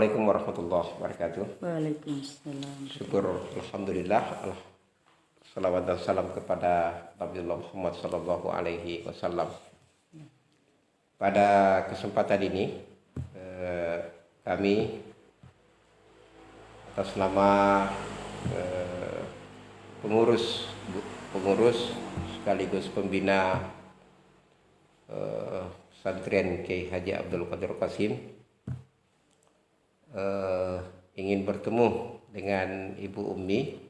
Assalamualaikum warahmatullahi wabarakatuh. Waalaikumsalam. Syukur alhamdulillah. Salawat dan salam kepada Nabiullah Muhammad sallallahu alaihi wasallam. Pada kesempatan ini kami atas nama pengurus sekaligus pembina Pesantren Kiai Haji Abdul Qadir Qasim ingin bertemu dengan Ibu Ummi.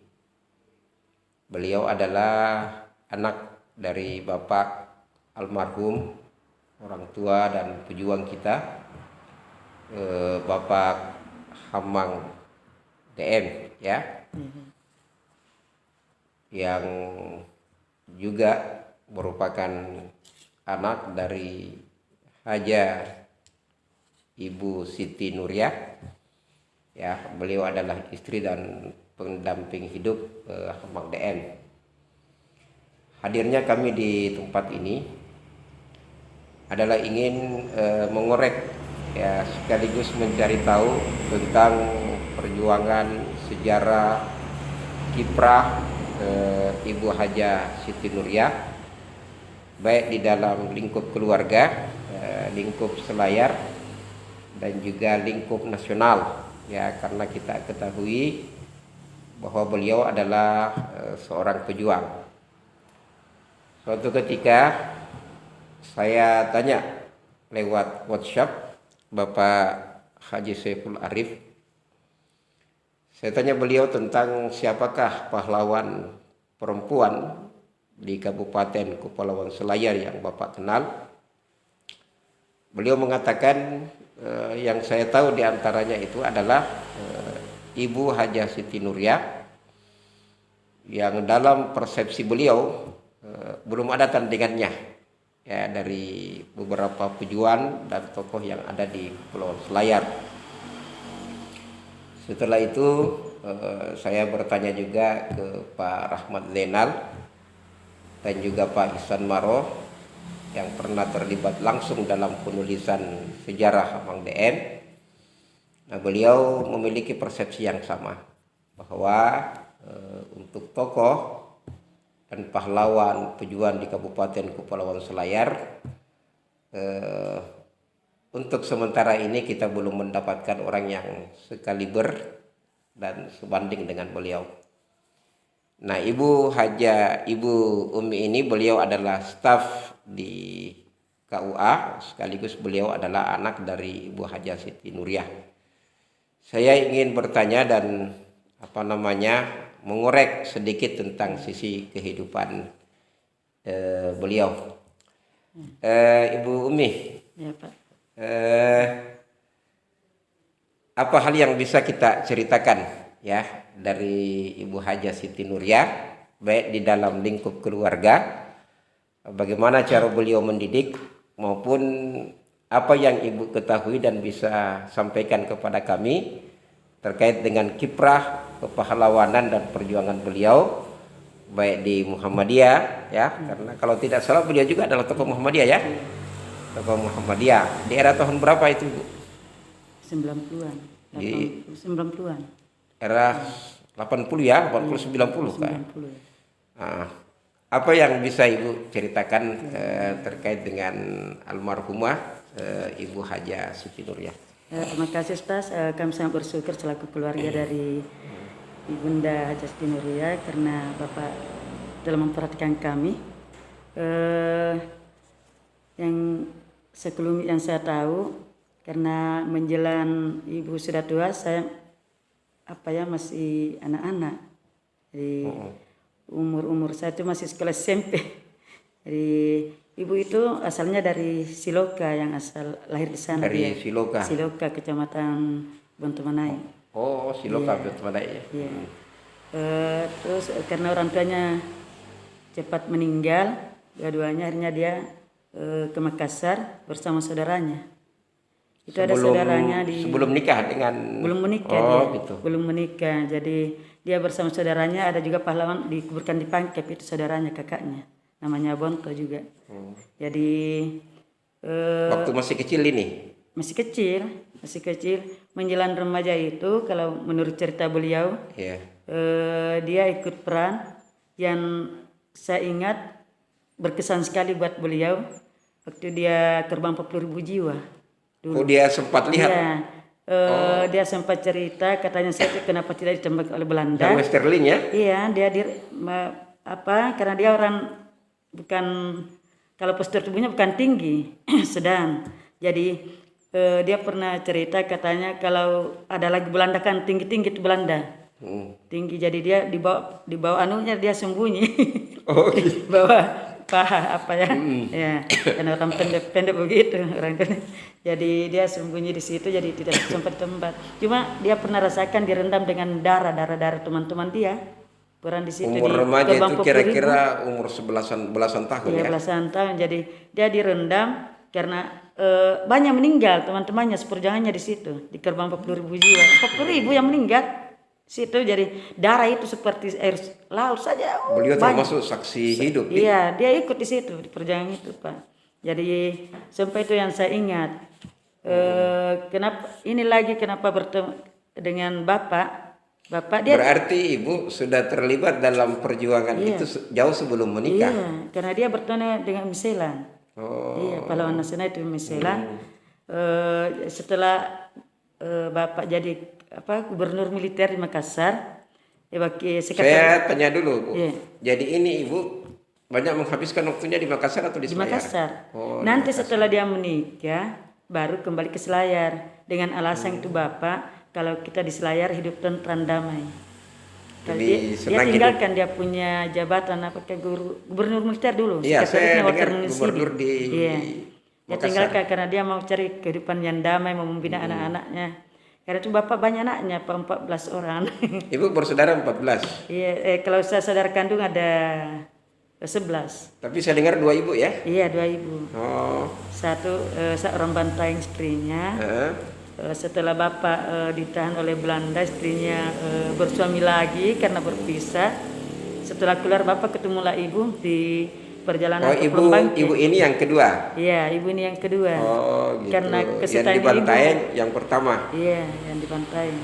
Beliau adalah anak dari Bapak almarhum, orang tua dan pejuang kita, Bapak Hamang DM ya, yang juga merupakan anak dari Haja Ibu Siti Nuriyah ya. Beliau adalah istri dan pendamping hidup Hamang DM. Hadirnya kami di tempat ini adalah ingin mengorek ya, sekaligus mencari tahu tentang perjuangan sejarah kiprah Ibu Haja Siti Nuriyah, baik di dalam lingkup keluarga, lingkup selayar, dan juga lingkup nasional ya, karena kita ketahui bahwa beliau adalah seorang pejuang. Suatu ketika saya tanya lewat WhatsApp Bapak Haji Saiful Arif, saya tanya beliau tentang siapakah pahlawan perempuan di Kabupaten Kepulauan Selayar yang Bapak kenal. Beliau mengatakan yang saya tahu diantaranya itu adalah Ibu Haja Siti Nuriyah, yang dalam persepsi beliau belum ada tandingannya ya dari beberapa pejuang dan tokoh yang ada di Kepulauan Selayar. Setelah itu saya bertanya juga ke Pak Rahmat Zainal dan juga Pak Ihsan Maroh yang pernah terlibat langsung dalam penulisan sejarah Hamang DM. Nah, beliau memiliki persepsi yang sama bahwa untuk tokoh dan pahlawan pejuang di Kabupaten Kepulauan Selayar, untuk sementara ini kita belum mendapatkan orang yang sekaliber dan sebanding dengan beliau. Nah, Ibu Ummi ini beliau adalah staf di KUA, sekaligus beliau adalah anak dari Ibu Haja Siti Nuriyah. Saya ingin bertanya dan mengorek sedikit tentang sisi kehidupan beliau. Ibu Ummi, Ya, Pak. apa hal yang bisa kita ceritakan ya dari Ibu Haja Siti Nuriyah, baik di dalam lingkup keluarga, bagaimana cara beliau mendidik, maupun apa yang Ibu ketahui dan bisa sampaikan kepada kami terkait dengan kiprah kepahlawanan dan perjuangan beliau baik di Muhammadiyah ya, karena kalau tidak salah beliau juga adalah tokoh Muhammadiyah ya. Tokoh Muhammadiyah di era tahun berapa itu, Bu? 90-an. Di 90-an. Era 80 ya, 80 90 kan. 90. Nah, apa yang bisa Ibu ceritakan terkait dengan almarhumah Ibu Haja Siti Nuriyah? Terima kasih Ustaz. Kami sangat bersyukur selaku keluarga dari Ibunda Haja Siti Nuriyah karena Bapak telah memperhatikan kami. Yang saya tahu, karena menjelang Ibu sudah tua, saya masih anak-anak. Jadi umur saya itu masih sekolah SMP. Jadi Ibu itu asalnya dari Siloka, yang asal lahir di sana. Dari dia. Siloka, Kecamatan Bontomanai. Oh, Siloka, Bontomanai ya. Iya. Terus karena orang tuanya cepat meninggal, dua-duanya, akhirnya dia ke Makassar bersama saudaranya. Itu ada saudaranya sebelum nikah dengan belum menikah dia. Gitu. Belum menikah. Jadi dia bersama saudaranya, ada juga pahlawan dikuburkan di Pangkep, itu saudaranya, kakaknya. Namanya Bonto juga. Jadi waktu masih kecil ini masih kecil menjelang remaja itu kalau menurut cerita beliau Iya. dia ikut peran yang saya ingat berkesan sekali buat beliau waktu dia terbang 40.000 jiwa. Oh, dia sempat lihat. Iya. Dia sempat cerita katanya saya tuh kenapa tidak ditembak oleh Belanda. Sama Sterling ya? Iya, dia karena dia orang bukan, kalau postur tubuhnya bukan tinggi, sedang. Jadi dia pernah cerita katanya kalau ada lagi Belanda kan tinggi-tinggi itu Belanda. Tinggi, jadi dia di bawah anunya dia sembunyi. Oh, gitu. Di bawah paha apa ya? Ya, karena orang pendek begitu orang itu. Jadi dia sembunyi di situ, jadi tidak sempat tempat. Cuma dia pernah rasakan direndam dengan darah teman-teman dia. Peran di situ Umur di remaja gerbang itu kira-kira umur belasan tahun ya. ya? Belasan tahun. Jadi dia direndam karena banyak meninggal teman-temannya seperjuangannya di situ di gerbang 40.000 jiwa. 40.000 yang meninggal situ, jadi darah itu seperti air laut saja. Beliau banyak. termasuk saksi hidup. Iya, dia ikut di situ di perjuangan itu, Pak. Jadi sampai itu yang saya ingat. Kenapa bertemu dengan Bapak dia Berarti Ibu sudah terlibat dalam perjuangan itu jauh sebelum menikah. Iya, karena dia bertemu dengan Miselan. Oh. Iya, pahlawan nasional itu Miselan. Setelah Bapak jadi gubernur militer di Makassar, Saya tanya dulu, Bu. Iya. Jadi ini Ibu banyak menghabiskan waktunya di Makassar atau di di Selayar? Makassar. Oh, Nanti setelah dia menikah, baru kembali ke Selayar dengan alasan itu Bapak, kalau kita di Selayar hidup tentram damai. Kalau Jadi dia tinggalkan dia punya jabatan gubernur militer dulu. Iya, saya sekretarisnya dengar Walter gubernur di Iya. Dia Makassar. tinggalkan karena dia mau cari kehidupan yang damai, mau membina anak-anaknya. Karena itu Bapak banyak anaknya, 14 orang. Ibu bersaudara 14. Iya, kalau saya saudara kandung ada 11. Tapi saya dengar 2 ibu ya? Iya, 2 ibu. Oh. Satu seorang Bantaeng istrinya. Setelah Bapak ditahan oleh Belanda, istrinya bersuami lagi karena berpisah. Setelah keluar Bapak ketemulah ibu di perjalanan ke Plombangke. Ibu ini yang kedua? Iya, ibu ini yang kedua. Oh gitu. Karena yang di Bantaeng yang pertama? Iya, yang di Bantaeng.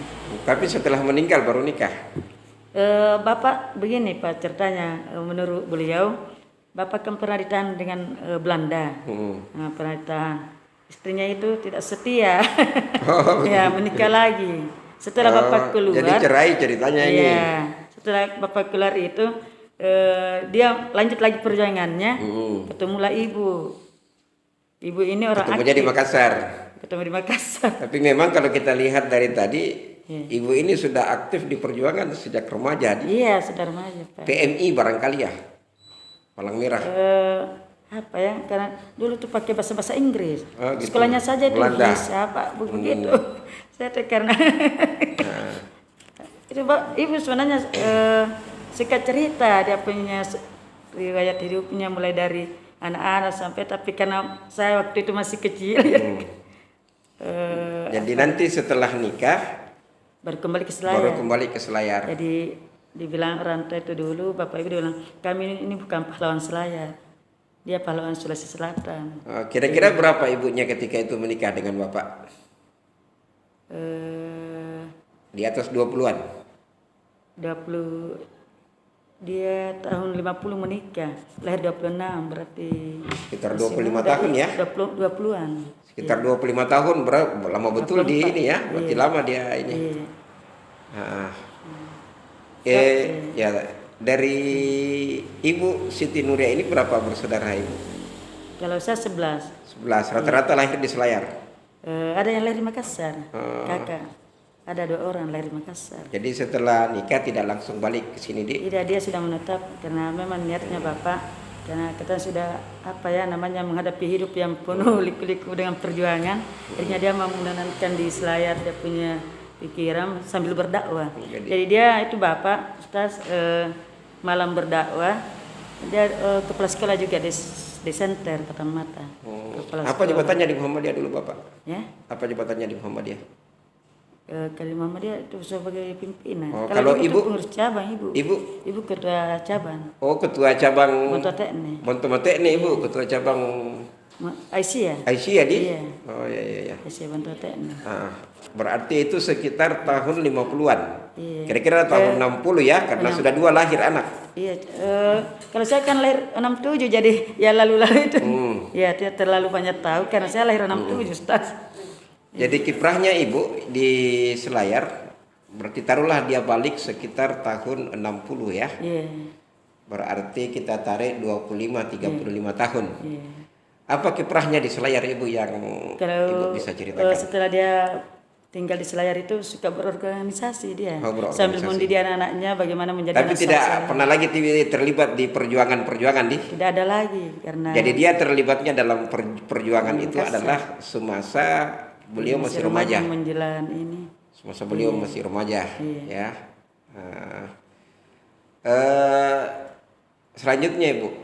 Tapi setelah meninggal baru nikah? Bapak begini Pak ceritanya, menurut beliau Bapak kan pernah ditahan dengan Belanda. Nah, pernah ditahan. Istrinya itu tidak setia. Ya, menikah lagi. Setelah Bapak keluar. Jadi cerai ceritanya ini. Iya. Setelah Bapak keluar itu dia lanjut lagi perjuangannya. Ketemulah ibu. Ibu ini orang Ketemunya di Makassar. Ketemu di Makassar. Tapi memang kalau kita lihat dari tadi, ibu ini sudah aktif di perjuangan sejak remaja. Iya, sudah remaja, Pak. PMI barangkali ya, Palang Merah. Apa ya? Karena dulu tuh pakai bahasa Inggris. Oh, gitu. Sekolahnya saja itu Belanda. bisa, Pak, begitu. Saya tuh karena itu Pak, ibu sebenarnya singkat cerita dia punya riwayat hidupnya mulai dari anak-anak sampai, tapi karena saya waktu itu masih kecil. Jadi nanti setelah nikah baru kembali ke Selayar. Jadi dibilang orang tua itu dulu, Bapak Ibu bilang kami ini bukan pahlawan Selayar, dia pahlawan Sulawesi Selatan. Kira-kira berapa ibunya ketika itu menikah dengan Bapak? Di atas 20-an? 20. Dia tahun 50 menikah, lahir 26, berarti sekitar 25 tahun ya? 20-an. Sekitar 25 tahun, lama betul 24. Di ini ya, berarti lama dia ini. Ya, dari Ibu Siti Nuria ini berapa bersaudara Ibu? Kalau saya 11. 11, rata-rata lahir di Selayar? Ada yang lahir di Makassar, kakak. Ada 2 orang lahir di Makassar. Jadi setelah nikah tidak langsung balik ke sini, Dik? Tidak, dia sudah menetap karena memang niatnya Bapak, karena kita sudah menghadapi hidup yang penuh liku-liku dengan perjuangan. Akhirnya dia mau menanamkan di Selayar dia punya pikiran sambil berdakwah. Jadi dia itu Bapak Ustaz malam berdakwah. Dia kepala sekolah juga di Center Kota Mata. Apa jabatannya di Muhammadiyah dulu Bapak? Ya? Apa jabatannya di Muhammadiyah? Kalau Muhammadiyah itu sebagai pimpinan. Kalau Ibu pengurus cabang, Ibu ketua cabang. Oh, ketua cabang Bontotekne. Bontotekne Ibu, ketua cabang Aisyah. Aisyah di? Iya. Oh iya iya iya. Aisyah bantu teknik. Ah, berarti itu sekitar tahun 50-an. Iya. Kira-kira tahun 60 ya, karena sudah 2 lahir anak. Iya, kalau saya kan lahir 67 jadi ya lalu-lalu itu. Ya tidak terlalu banyak tahu karena saya lahir 67 Ustaz. Jadi kiprahnya ibu di Selayar, berarti taruhlah dia balik sekitar tahun 60 ya. Iya. Berarti kita tarik 25-35 tahun. Iya. Apa kiprahnya di Selayar ibu yang ibu bisa ceritakan? Setelah dia tinggal di Selayar itu suka berorganisasi dia. Oh, berorganisasi. Sambil mendidik anak-anaknya bagaimana menjadi Tapi anak tidak salsa. pernah lagi terlibat di perjuangan-perjuangan di? Tidak ada lagi karena Jadi dia terlibatnya dalam perjuangan itu Makassar. adalah semasa beliau masih remaja. Menjelang ini. Semasa beliau masih remaja, Iya. ya. Selanjutnya ibu,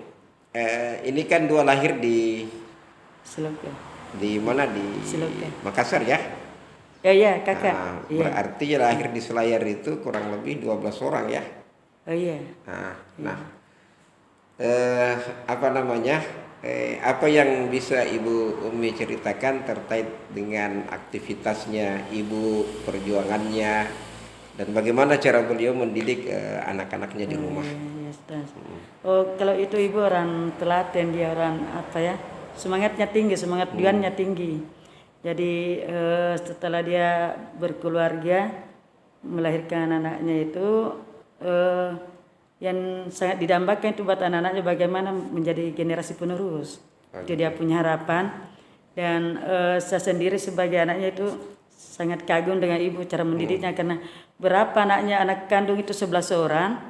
ini kan 2 lahir di Seloka. mana di Seloka. Makassar ya. Ya kakak. Nah, Iya. berarti lahir di Selayar itu kurang lebih 12 orang ya. Oh iya. Nah, apa namanya? Apa yang bisa Ibu Umi ceritakan terkait dengan aktivitasnya Ibu, perjuangannya, dan bagaimana cara beliau mendidik anak-anaknya di rumah? Iya, Ustaz. Oh, kalau itu ibu orang telaten, dia orang apa ya? Semangatnya tinggi, semangat juangnya tinggi. Jadi setelah dia berkeluarga, melahirkan anaknya itu yang sangat didambakan itu buat anak-anaknya bagaimana menjadi generasi penerus. Itu dia punya harapan. Dan saya sendiri sebagai anaknya itu sangat kagum dengan ibu cara mendidiknya karena berapa anaknya, anak kandung itu 11 orang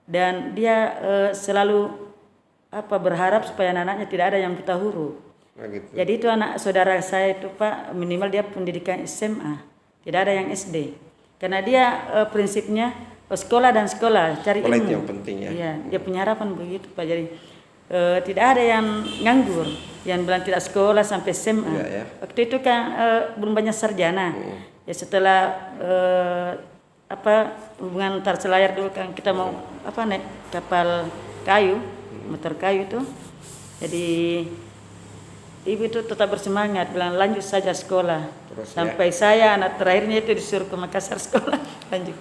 dan dia selalu berharap supaya anak-anaknya tidak ada yang buta huruf. Gitu. Jadi itu anak saudara saya itu Pak minimal dia pendidikan SMA, tidak ada yang SD. Karena dia prinsipnya sekolah dan sekolah, cari Sekolah ilmu. itu yang penting ya. Iya, dia punya harapan begitu Pak. Jadi tidak ada yang nganggur, yang bilang tidak sekolah sampai SMA. Iya, ya. Waktu itu kan belum banyak sarjana. Ya setelah hubungan antar Selayar dulu kan kita mau naik kapal kayu, motor kayu itu. Jadi ibu itu tetap bersemangat bilang lanjut saja sekolah. Terus, sampai saya anak terakhirnya itu disuruh ke Makassar sekolah lanjut.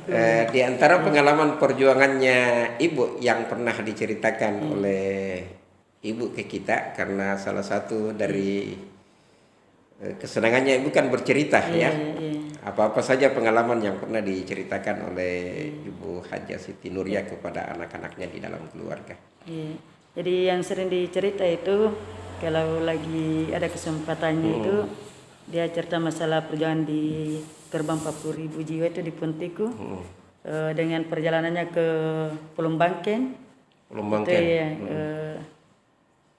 Di antara pengalaman perjuangannya ibu yang pernah diceritakan oleh ibu ke kita, karena salah satu dari kesenangannya ibu kan bercerita ya. Apa-apa saja pengalaman yang pernah diceritakan oleh Ibu Hajah Siti Nuria kepada anak-anaknya di dalam keluarga. Iya. Jadi yang sering dicerita itu kalau lagi ada kesempatannya itu dia cerita masalah perjalanan di gerbang 40.000 jiwa itu di Puntiku dengan perjalanannya ke Pulau Bangken. Pulau Itu Bangken. ya,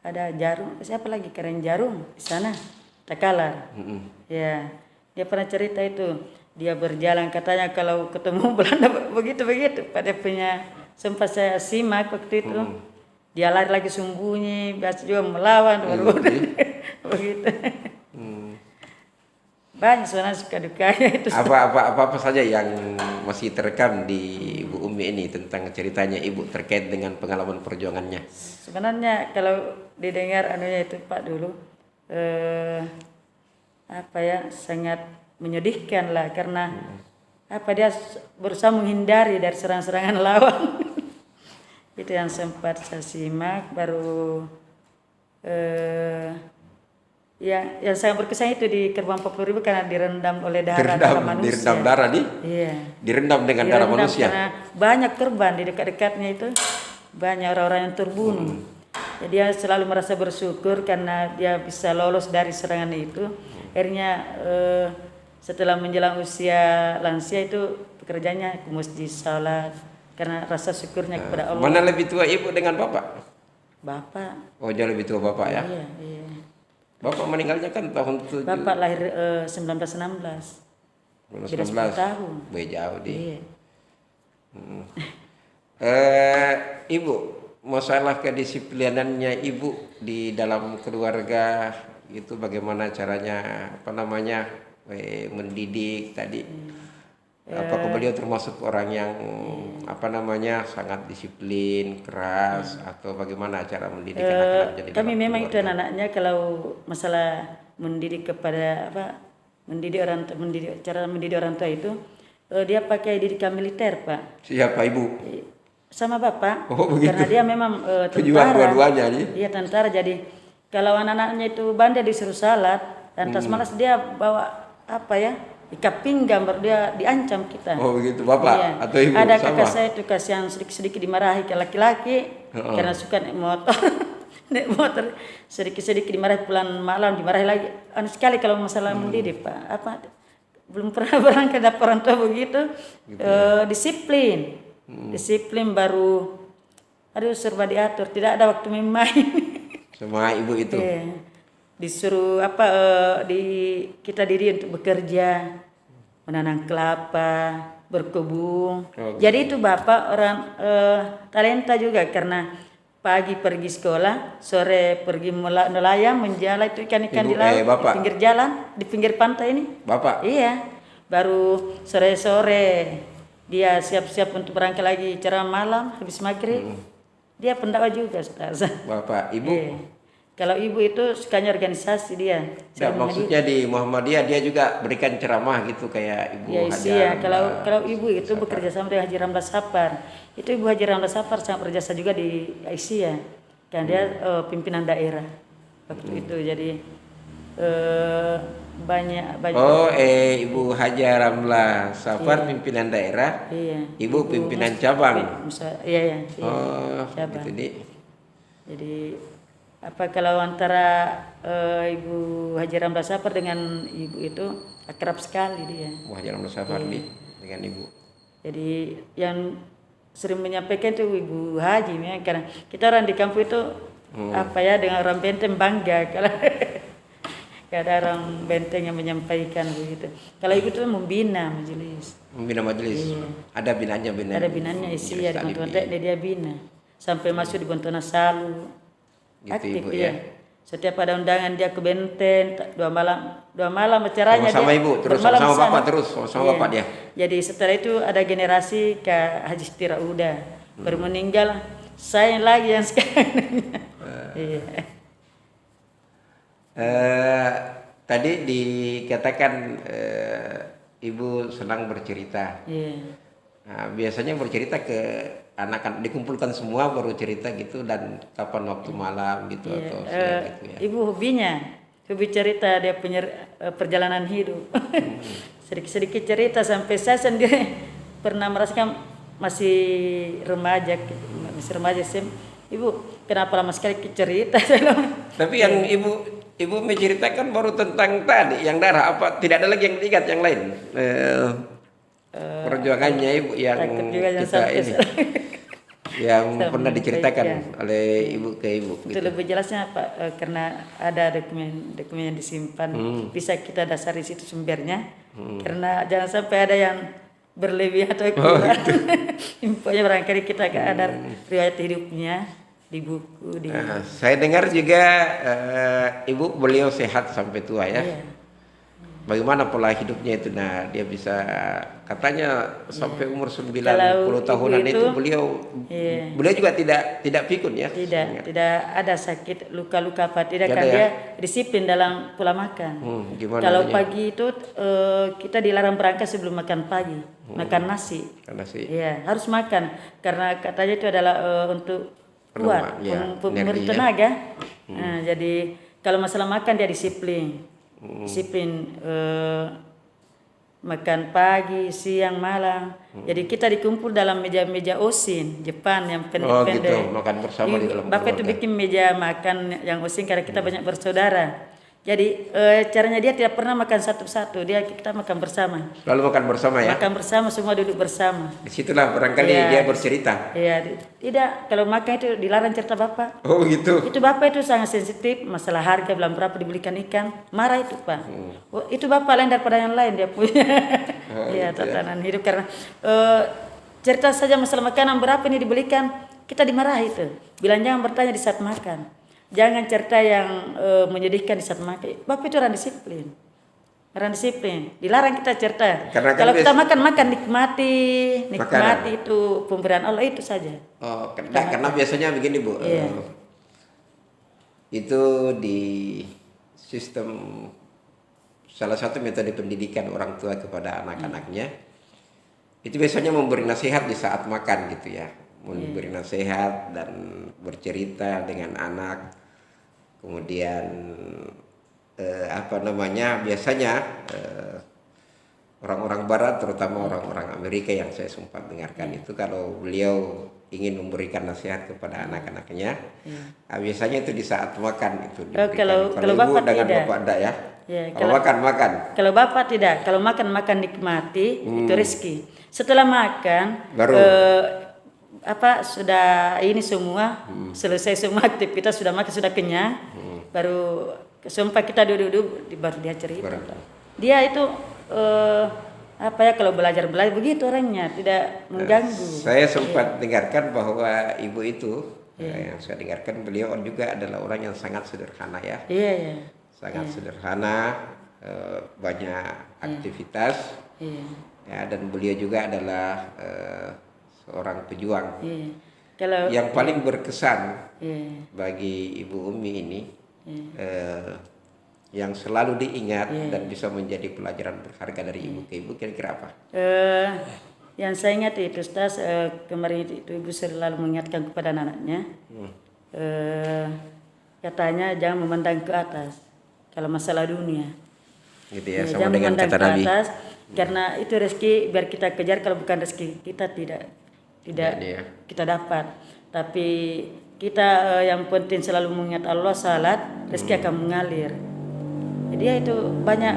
ada jarum, siapa lagi keren jarum di sana, Takalar. Ya, dia pernah cerita itu dia berjalan katanya kalau ketemu Belanda begitu pada punya sempat saya simak waktu itu. Dia lari lagi sembunyi, biasa juga melawan begitu. Banyak sebenarnya suka dukanya itu. Apa saja yang masih terekam di Ibu Umi ini tentang ceritanya ibu terkait dengan pengalaman perjuangannya? Sebenarnya kalau didengar anunya itu Pak dulu sangat menyedihkan lah karena dia berusaha menghindari dari serangan-serangan lawan. Itu yang sempat saya simak. Baru yang sangat berkesan itu di gerbang 40.000 karena direndam oleh darah manusia. Direndam darah Iya. Direndam dengan darah manusia. Karena banyak korban di dekat-dekatnya itu, banyak orang-orang yang terbunuh. Jadi dia selalu merasa bersyukur karena dia bisa lolos dari serangan itu. Akhirnya setelah menjelang usia lansia itu pekerjaannya ke masjid, salat karena rasa syukurnya kepada Allah. Mana lebih tua ibu dengan bapak? Bapak. Oh, jauh lebih tua bapak ya? Iya. Bapak meninggalnya kan tahun 7. Bapak lahir 1916. 19. tahun. Jauh di. Iya. Ibu, masalah kedisiplinannya ibu di dalam keluarga itu bagaimana caranya mendidik tadi? Apakah beliau termasuk orang yang apa namanya sangat disiplin, keras, atau bagaimana cara mendidik anak-anak menjadi Kami dalam memang itu keluarga? anak-anaknya kalau masalah mendidik kepada cara mendidik orang tua itu dia pakai didikan militer, Pak. Siapa ibu? Sama bapak. Oh begitu. Karena dia memang Pejuang tentara. dua-duanya nih. Iya tentara, jadi kalau anak-anaknya itu bandel disuruh salat dan tas malas dia bawa apa ya, ikat pinggang baru dia diancam kita. Oh begitu, bapak Iya. atau ibu Ada sama? kakak saya itu yang sedikit-sedikit dimarahi ke laki-laki karena suka naik motor. Naik motor sedikit-sedikit dimarahi, pulang malam dimarahi lagi. Aneh sekali kalau masalah mendidik, Pak. Belum pernah berangkat dapat orang tua begitu. Disiplin. Disiplin baru serba diatur, tidak ada waktu main-main. Sama ibu itu. Iya. Disuruh kita diri untuk bekerja, menanam kelapa, berkebun. Jadi itu bapak orang talenta juga, karena pagi pergi sekolah, sore pergi nelayan, menjala itu ikan-ikan di laut, di pinggir jalan, di pinggir pantai ini. Bapak? Iya. Baru sore-sore dia siap-siap untuk berangkat lagi ceramah malam habis maghrib. Dia pendakwa juga, Ustaz. Bapak, ibu? Iya. Kalau ibu itu sukanya organisasi dia. Tidak, maksudnya di Muhammadiyah dia juga berikan ceramah gitu kayak Ibu Haji Iya, Ramlah. kalau ibu itu bekerja sama dengan Haji Ramlah Sapar. Itu Ibu Haji Ramlah Sapar sangat berjasa juga di Aisyah. Kan dia pimpinan daerah waktu itu. Jadi banyak. Oh, Ibu Haji Ramlah Sapar pimpinan daerah. Iya. Ibu pimpinan cabang. Iya. Oh, cabang. gitu nih. Jadi kalau antara Ibu Haji Ramlah Sapar dengan ibu itu akrab sekali dia. Ibu Haji Ramlah Sapar nih dengan ibu. Jadi yang sering menyampaikan itu Ibu Haji ya, karena kita orang di kampung itu dengan orang Benteng bangga kalau ada orang Benteng yang menyampaikan begitu. Kalau ibu itu membina majelis. Membina majelis. Iya. Ada binanya. Ada binanya isi ya, di teman-teman dia bina sampai masuk di Bontona Salu. Gitu Aktif ibu dia. ya. Setiap ada undangan dia ke Benteng, dua malam acaranya Sama dia. ibu, terus bermalam sama di sana. bapak terus, sama bapak dia. Jadi setelah itu ada generasi ke Haji Setira Uda, baru meninggal, saya lagi yang sekarang. Iya. Tadi dikatakan ibu senang bercerita. Iya. Nah, biasanya bercerita ke anak-anak, dikumpulkan semua baru cerita gitu, dan kapan waktu malam gitu atau siang gitu ya. Ibu hobi cerita, dia punya perjalanan hidup. Sedikit-sedikit cerita sampai saya sendiri pernah merasakan masih remaja sih. Ibu, kenapa lama sekali cerita? Tapi yang ibu menceritakan baru tentang tadi yang darah, apa tidak ada lagi yang diingat yang lain? Perjuangannya ibu yang kita ini yang pernah diceritakan oleh ibu ke ibu. Itu gitu. lebih jelasnya Pak, karena ada dokumen yang disimpan, bisa kita dasari situ sumbernya. Karena jangan sampai ada yang berlebih atau kurang. Infonya barangkali kita ada riwayat hidupnya di buku. Saya dengar juga ibu beliau sehat sampai tua ya. Iya. Bagaimana pola hidupnya itu? Nah, dia bisa katanya sampai umur 90 Kalau tahunan ibu itu beliau juga tidak pikun ya. Tidak ada sakit luka-luka apa tidak, kan ya? dia disiplin dalam pola makan. Gimana Kalau adanya? pagi itu kita dilarang berangkat sebelum makan pagi, makan nasi. Iya, harus makan karena katanya itu adalah untuk kuat, memberi tenaga. Nah, jadi kalau masalah makan dia disiplin. Makan pagi, siang, malam. Jadi kita dikumpul dalam meja-meja osin Jepang yang pendek-pendek. Oh gitu, makan bersama di dalam Bapak itu keluarga. bikin meja makan yang osin karena kita banyak bersaudara. Jadi caranya dia tidak pernah makan satu-satu, kita makan bersama. Lalu makan bersama ya? Makan bersama, semua duduk bersama. Disitulah barangkali dia bercerita. Iya, tidak. Kalau makan itu dilarang cerita Bapak. Oh gitu. Itu Bapak itu sangat sensitif, masalah harga belum berapa dibelikan ikan, marah itu Pak. Itu Bapak lain daripada yang lain dia punya. Iya, tatanan hidup karena cerita saja masalah makanan berapa ini dibelikan, kita dimarahi itu. Bilang jangan bertanya di saat makan. Jangan cerita yang menyedihkan di saat makan. Bapak itu orang disiplin. orang disiplin. Dilarang kita cerita. Karena kan Kalau kita makan nikmati itu pemberian Allah itu saja. Oh, karena biasanya begini Bu, Iya. itu di sistem salah satu metode pendidikan orang tua kepada anak-anaknya, itu biasanya memberi nasihat di saat makan gitu ya, memberi nasihat dan bercerita dengan anak, kemudian biasanya orang-orang Barat, terutama orang-orang Amerika yang saya sempat dengarkan itu, kalau beliau ingin memberikan nasihat kepada anak-anaknya, biasanya itu di saat makan itu. Kalau Ibu Bapak dengan tidak. Bapak enggak ya? Ya, Kalau makan. Kalau Bapak tidak, kalau makan nikmati itu rezeki. Setelah makan Baru sudah ini semua selesai semua aktivitas, sudah makan, sudah kenyang, baru sumpah kita duduk baru dia cerita. Dia itu kalau belajar begitu orangnya, tidak mengganggu. Saya sempat dengarkan bahwa ibu itu yang saya dengarkan, beliau juga adalah orang yang sangat sederhana ya. Iya. Sangat sederhana, banyak aktivitas. Ya, dan beliau juga adalah seorang pejuang. Yang paling berkesan bagi Ibu Umi ini, yang selalu diingat dan bisa menjadi pelajaran berharga dari ibu ke ibu, kira-kira apa? Yang saya ingat itu Ustaz, kemarin itu ibu selalu mengingatkan kepada anaknya, katanya jangan memandang ke atas kalau masalah dunia. Gitu ya, sama dengan kata Nabi. Atas, karena itu rezeki biar kita kejar, kalau bukan rezeki kita tidak kita dapat. Tapi kita yang penting selalu mengingat Allah, salat, rezeki akan mengalir. Jadi itu banyak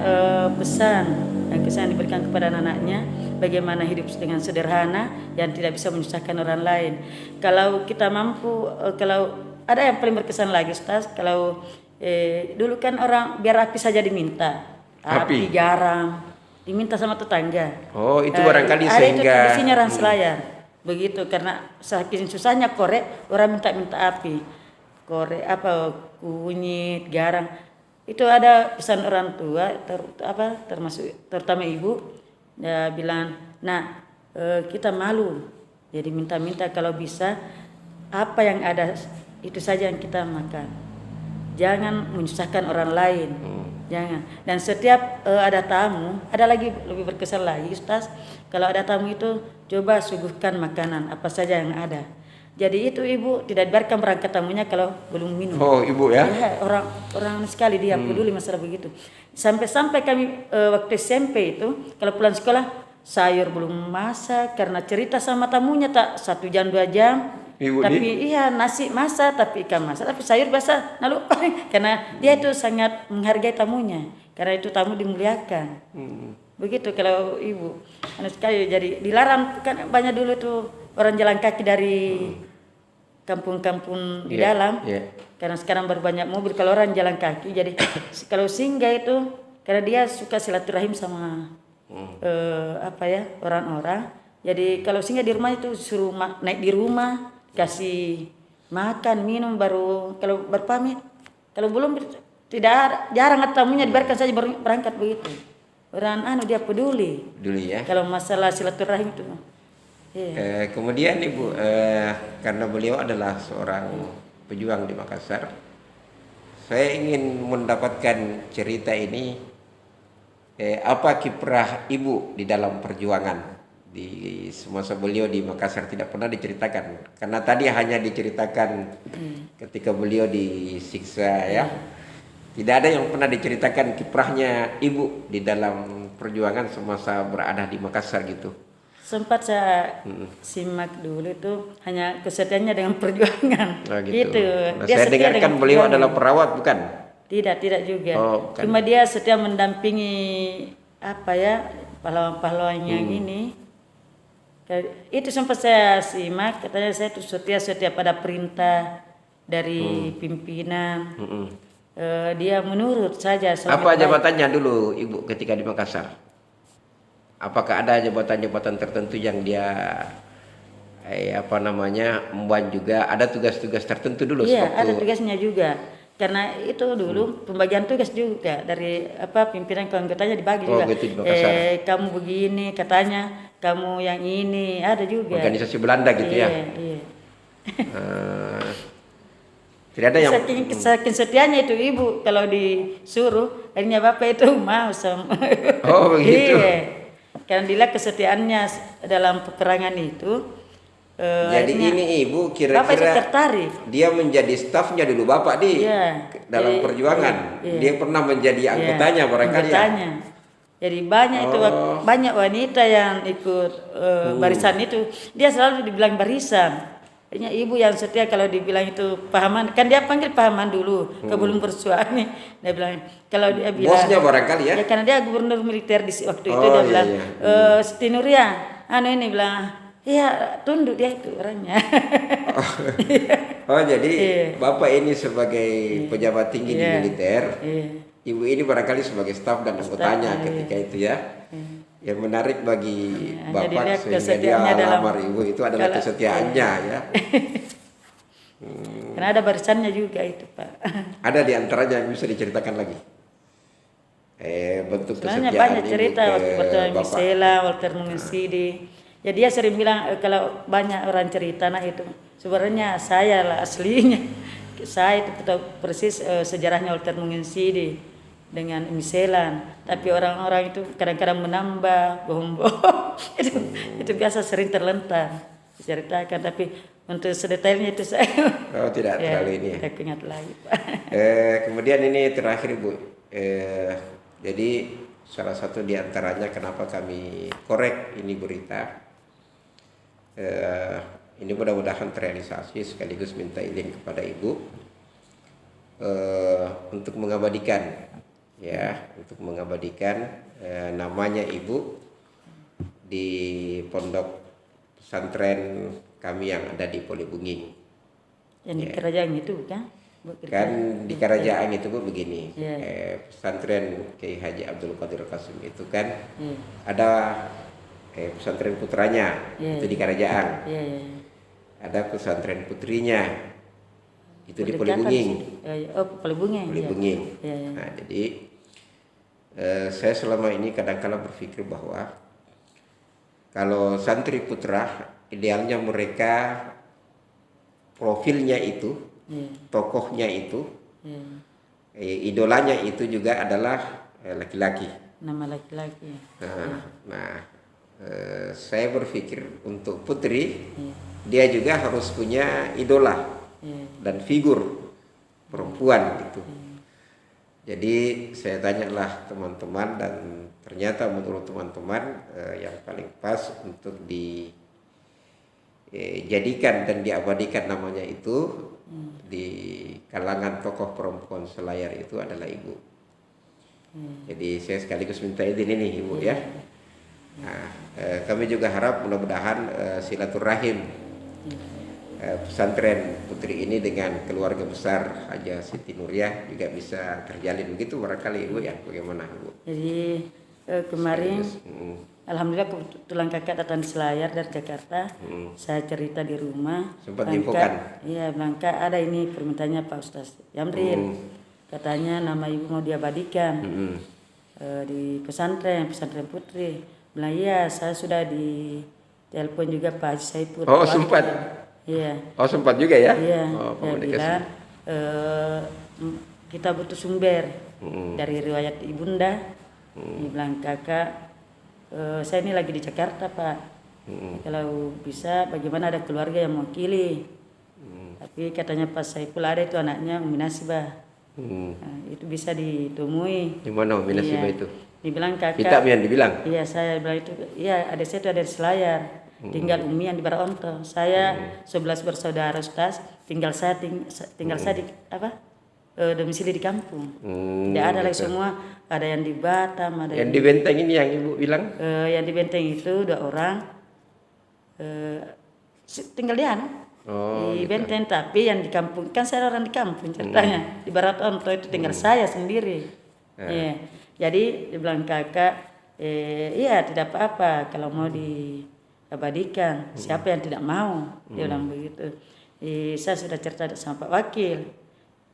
pesan yang diberikan kepada anak-anaknya, bagaimana hidup dengan sederhana yang tidak bisa menyusahkan orang lain. Kalau kita mampu, kalau ada yang paling berkesan lagi Ustaz, kalau dulu kan orang biar api saja diminta, api garam diminta sama tetangga. Oh, itu barangkali ada sehingga itu tradisinya orang Selayar begitu, karena saking susahnya korek, orang minta api, korek kunyit, garam. Itu ada pesan orang tua, termasuk terutama ibu, dia bilang, kita malu, jadi minta-minta kalau bisa apa yang ada itu saja yang kita makan, jangan menyusahkan orang lain, jangan. Dan setiap ada tamu, ada lagi lebih berkesan lagi Ustaz, kalau ada tamu itu coba suguhkan makanan apa saja yang ada. Jadi itu ibu tidak biarkan berangkat tamunya kalau belum minum. Oh, ibu ya? Ya, orang sekali dia peduli masalah begitu. Sampai kami waktu SMP itu kalau pulang sekolah sayur belum masak karena cerita sama tamunya tak 1 jam 2 jam. Ibu tapi nasi masak, tapi ikan masak, tapi sayur basah. Lalu karena dia itu sangat menghargai tamunya. Karena itu tamu dimuliakan. Begitu kalau ibu. Sekali jadi dilarang kan banyak dulu tuh orang jalan kaki dari kampung-kampung di dalam, karena sekarang baru banyak mobil. Kalau orang jalan kaki, jadi kalau singgah itu karena dia suka silaturahim sama orang-orang. Jadi kalau singgah di rumah itu suruh naik di rumah, kasih makan, minum, baru kalau berpamit. Kalau belum tidak ada, jarang tamunya, dibiarkan saja berangkat begitu. Orang dia peduli ya. Kalau masalah silaturahim itu. Kemudian Ibu, karena beliau adalah seorang pejuang di Makassar, saya ingin mendapatkan cerita ini, apa kiprah Ibu di dalam perjuangan di semasa beliau di Makassar. Tidak pernah diceritakan, karena tadi hanya diceritakan ketika beliau disiksa ya. Tidak ada yang pernah diceritakan kiprahnya Ibu di dalam perjuangan semasa berada di Makassar gitu. Sempat saya simak dulu itu hanya kesetiaannya dengan perjuangan. Gitu. Nah, saya dengarkan beliau adalah perawat, bukan? Tidak juga. Cuma dia setia mendampingi pahlawan-pahlawan yang ini. Itu sempat saya simak, katanya saya itu setia pada perintah dari pimpinan. Dia menurut saja. Apa jabatannya dulu Ibu ketika di Makassar? Apakah ada jabatan-jabatan tertentu yang dia emban juga? Ada tugas-tugas tertentu dulu? Iya, ada tugasnya juga. karena itu dulu pembagian tugas juga dari pimpinan ke anggotanya dibagi juga. Gitu di Makassar. Kamu begini katanya, kamu yang ini ada juga. Organisasi Belanda gitu ya. Iya. Tidak ada yang Saking setianya itu ibu kalau disuruh akhirnya bapak itu mau sama. Oh begitu. Iya. Karena dilihat kesetiaannya dalam peperangan itu. Jadi ini ibu Bapak itu kira-kira tertarik. dia menjadi stafnya dulu bapak dalam perjuangan. Dia pernah menjadi anggotanya barangkali ya. Jadi banyak wanita yang ikut barisan itu. Dia selalu dibilang barisan. Artinya ibu yang setia kalau dibilang itu pahaman, kan dia panggil pahaman dulu sebelum bersuami. Dia bilang kalau dia bilang bosnya barangkali ya. Ya karena dia gubernur militer di waktu itu dia bilang Siti Nuria, ini bilang iya tunduk dia itu orangnya. Jadi bapak ini sebagai pejabat tinggi di militer, ibu ini barangkali sebagai staf dan anggotanya ketika itu ya. Yang menarik bagi bapak sehingga dia lamar ibu itu adalah kesetiaannya ya. Karena ada barisannya juga itu Pak. Ada di antaranya yang bisa diceritakan lagi. Bentuk sebenarnya kesetiaan banyak cerita waktu pertemuan Misela, Walter Mungisidi. Ya dia sering bilang kalau banyak orang cerita itu sebenarnya saya lah aslinya. Saya itu tahu persis sejarahnya Walter Mungisidi dengan Miselan. Tapi orang-orang itu kadang-kadang menambah bohong-bohong. itu biasa sering terlentang diceritakan. Tapi untuk sedetailnya itu saya tidak terlalu ini. Tidak ingat lagi Pak. Kemudian ini terakhir Bu. Jadi salah satu di antaranya kenapa kami korek ini berita. Ini mudah-mudahan terrealisasi sekaligus minta izin kepada Ibu untuk mengabadikan namanya Ibu di pondok pesantren kami yang ada di Polebunging. Yang di kerajaan itu kan? Kan di kerajaan itu Bu begini. Pesantren Kiai Haji Abdul Qadir Qasim itu kan ada pesantren putranya itu di kerajaan. Ada pesantren putrinya itu di Polebunging. Polebunging. Nah, jadi saya selama ini kadang-kala berpikir bahwa kalau santri putra idealnya mereka profilnya itu, tokohnya itu, idolanya itu juga adalah laki-laki. Nama laki-laki. Saya berpikir untuk putri dia juga harus punya idola dan figur perempuan gitu. Jadi saya tanyalah teman-teman dan ternyata menurut teman-teman yang paling pas untuk dijadikan dan diabadikan namanya itu di kalangan tokoh perempuan selayar itu adalah Ibu. Jadi saya sekaligus minta izin ini Ibu ya. Nah, kami juga harap mudah-mudahan silaturahim pesantren putri ini dengan keluarga besar Haja Siti Nuriyah juga bisa terjalin begitu barangkali Ibu ya. Bagaimana Ibu? Jadi kemarin alhamdulillah kebetulan kakak datang di Selayar dari Jakarta. Saya cerita di rumah. Sempat diinfokan? Iya, Bangka ada ini permintaannya Pak Ustaz Yamril. Katanya nama ibu mau diabadikan di pesantren putri. Bilang iya, saya sudah di telepon juga Pak Haji Saipul. Oh sempat? Iya. Oh sempat juga ya? Iya. Dia bilang kita butuh sumber dari riwayat ibunda. Dia bilang kakak, saya ini lagi di Jakarta Pak. Kalau bisa bagaimana ada keluarga yang mewakili. Tapi katanya Pak Saipul ada itu anaknya Umi Nasibah. Nah, itu bisa ditemui. Di mana Umi Nasibah itu? Dibilang kakak. Kita yang dibilang? Iya saya bilang itu. Iya adik saya itu ada di Selayar. Tinggal Umi yang di Baronto. Saya 11 bersaudara Ustaz. Tinggal saya di domisili di kampung. Tidak ada lagi semua. Ada yang di Batam. Ada yang di Benteng ini yang Ibu bilang? Yang di Benteng itu 2 orang. Tinggal di di Benteng. Tapi yang di kampung kan saya orang di kampung ceritanya. Di Baronto itu tinggal saya sendiri. Iya. Jadi dia bilang kakak, iya tidak apa-apa kalau mau diabadikan. Siapa yang tidak mau? Dia bilang begitu. Saya sudah cerita sama Pak Wakil.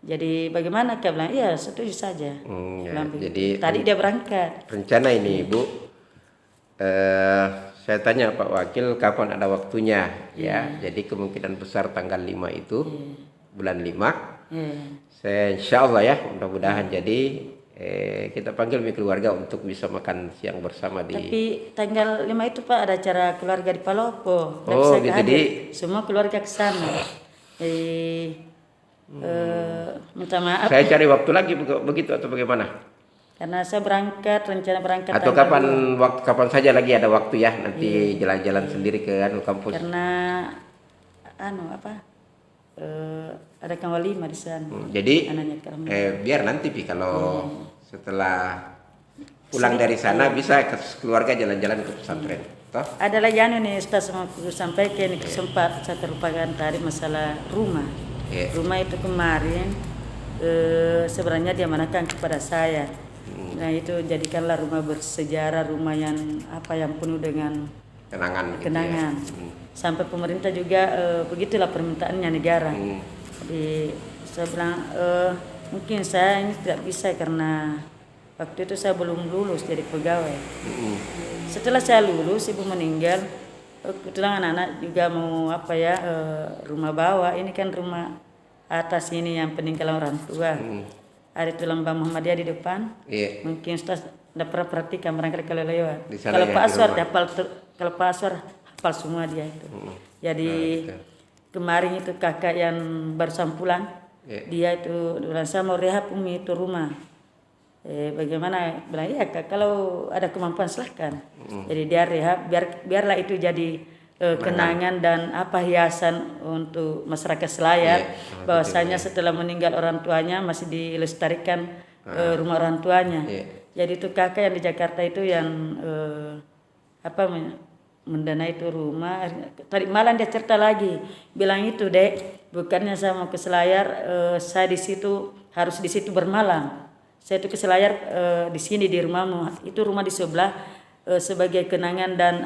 Jadi bagaimana? Kak bilang, iya setuju saja. Ya, Bilang begitu. jadi Tadi dia berangkat. rencana ini Ibu, saya tanya Pak Wakil kapan ada waktunya ya. Jadi kemungkinan besar tanggal 5 itu bulan 5. Saya insya Allah ya, mudah-mudahan jadi kita panggil keluarga untuk bisa makan siang bersama di. Tapi tanggal 5 itu Pak ada acara keluarga di Palopo. Nggak Oh, bisa gitu, kehadir. Semua keluarga ke sana. Jadi minta maaf Saya cari waktu lagi begitu atau bagaimana? karena saya rencana berangkat Atau tanggal kapan saja lagi ada waktu ya, nanti jalan-jalan sendiri ke kampus. karena ada Kang Walima di sana. Jadi Anaknya Kang biar nanti kalau setelah pulang dari sana bisa keluarga jalan-jalan ke pesantren. Toh? Ada lagi nih Ustaz mau sampaikan sempat saya terlupakan tadi masalah rumah. Rumah itu kemarin sebenarnya diamanahkan kepada saya. Nah itu jadikanlah rumah bersejarah, rumah yang yang penuh dengan Kenangan. kenangan. Sampai pemerintah juga begitulah permintaannya negara. Jadi saya bilang mungkin saya ini tidak bisa karena waktu itu saya belum lulus jadi pegawai. Setelah saya lulus ibu meninggal, kebetulan anak-anak juga mau rumah bawah. Ini kan rumah atas ini yang peninggalan orang tua. Ada itu lambang Muhammadiyah di depan. Mungkin Ustaz tidak pernah perhatikan barangkali kalau lewat. Kalau Pak Aswar kalau Pak Aswar hafal semua dia itu. Jadi kemarin itu kakak yang baru pulang, dia itu bilang saya mau rehab Umi itu rumah. Bagaimana? Bilang iya Kak, kalau ada kemampuan silahkan. Jadi dia rehab, biarlah itu jadi kenangan dan hiasan untuk masyarakat Selayar. Bahwasanya setelah meninggal orang tuanya masih dilestarikan rumah orang tuanya. Jadi itu kakak yang di Jakarta itu yang mendanai itu rumah. Tadi malam dia cerita lagi, bilang itu Dek, bukannya saya mau ke Selayar, saya di situ harus di situ bermalam. Saya itu ke Selayar di sini di rumahmu, itu rumah di sebelah sebagai kenangan dan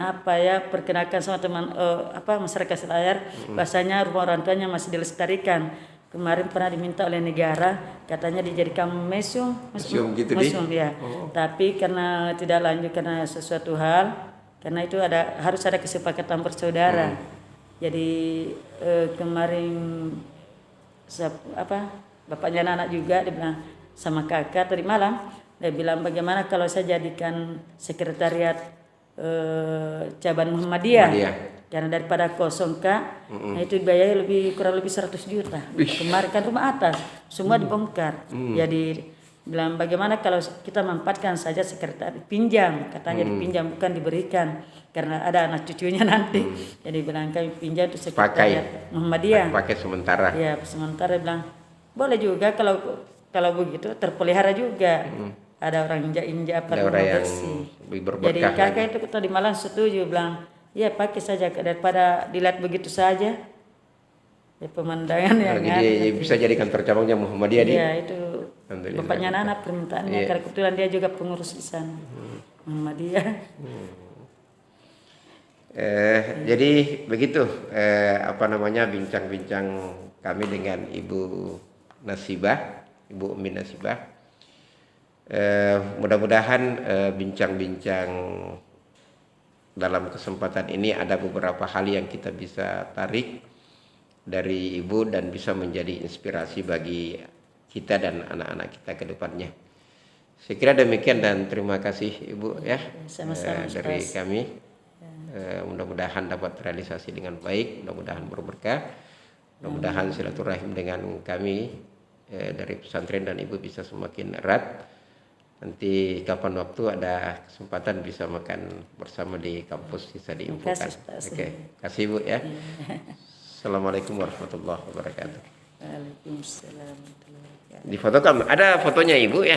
perkenalkan sama teman masyarakat Selayar. Bahasanya rumah orang tuanya masih dilestarikan. Kemarin pernah diminta oleh negara, katanya dijadikan museum gitu ya. Tapi karena tidak lanjut karena sesuatu hal, karena itu harus ada kesepakatan bersaudara. Jadi kemarin bapaknya anak juga dia bilang sama kakak tadi malam, dia bilang bagaimana kalau saya jadikan sekretariat cabang Muhammadiyah. Karena daripada kosong Kak, nah itu biayanya kurang lebih 100 juta. Kemarin kan rumah atas semua dibongkar. Jadi bilang bagaimana kalau kita manfaatkan saja sekretariat, pinjam, katanya dipinjam bukan diberikan karena ada anak cucunya nanti. Jadi bilang kami pinjam untuk sekretariat Muhammadiyah. Pakai sementara. Ya sementara bilang boleh juga kalau begitu terpelihara juga. Ada orang injak ada orang yang jadi kakak itu tadi malam setuju bilang ya pakai saja daripada dilihat begitu saja ya pemandangan yang jadi bisa jadi kantor cabangnya Muhammadiyah di. Iya itu bapaknya anak permintaannya karena kebetulan dia juga pengurus di sana Muhammadiyah. Jadi begitu bincang-bincang kami dengan Ibu Nasibah, Ibu Umi Nasibah. Mudah-mudahan bincang-bincang dalam kesempatan ini ada beberapa hal yang kita bisa tarik dari Ibu dan bisa menjadi inspirasi bagi kita dan anak-anak kita ke depannya. Saya kira demikian dan terima kasih Ibu ya. Sama-sama, dari kami. Mudah-mudahan dapat terrealisasi dengan baik, mudah-mudahan berberkah. Mudah-mudahan silaturahim dengan kami dari pesantren dan Ibu bisa semakin erat. Nanti kapan waktu ada kesempatan bisa makan bersama di kampus bisa diinfokan. Kasih Ibu ya. Assalamualaikum warahmatullahi wabarakatuh. Waalaikumsalam. Difotokan, ada fotonya Ibu ya.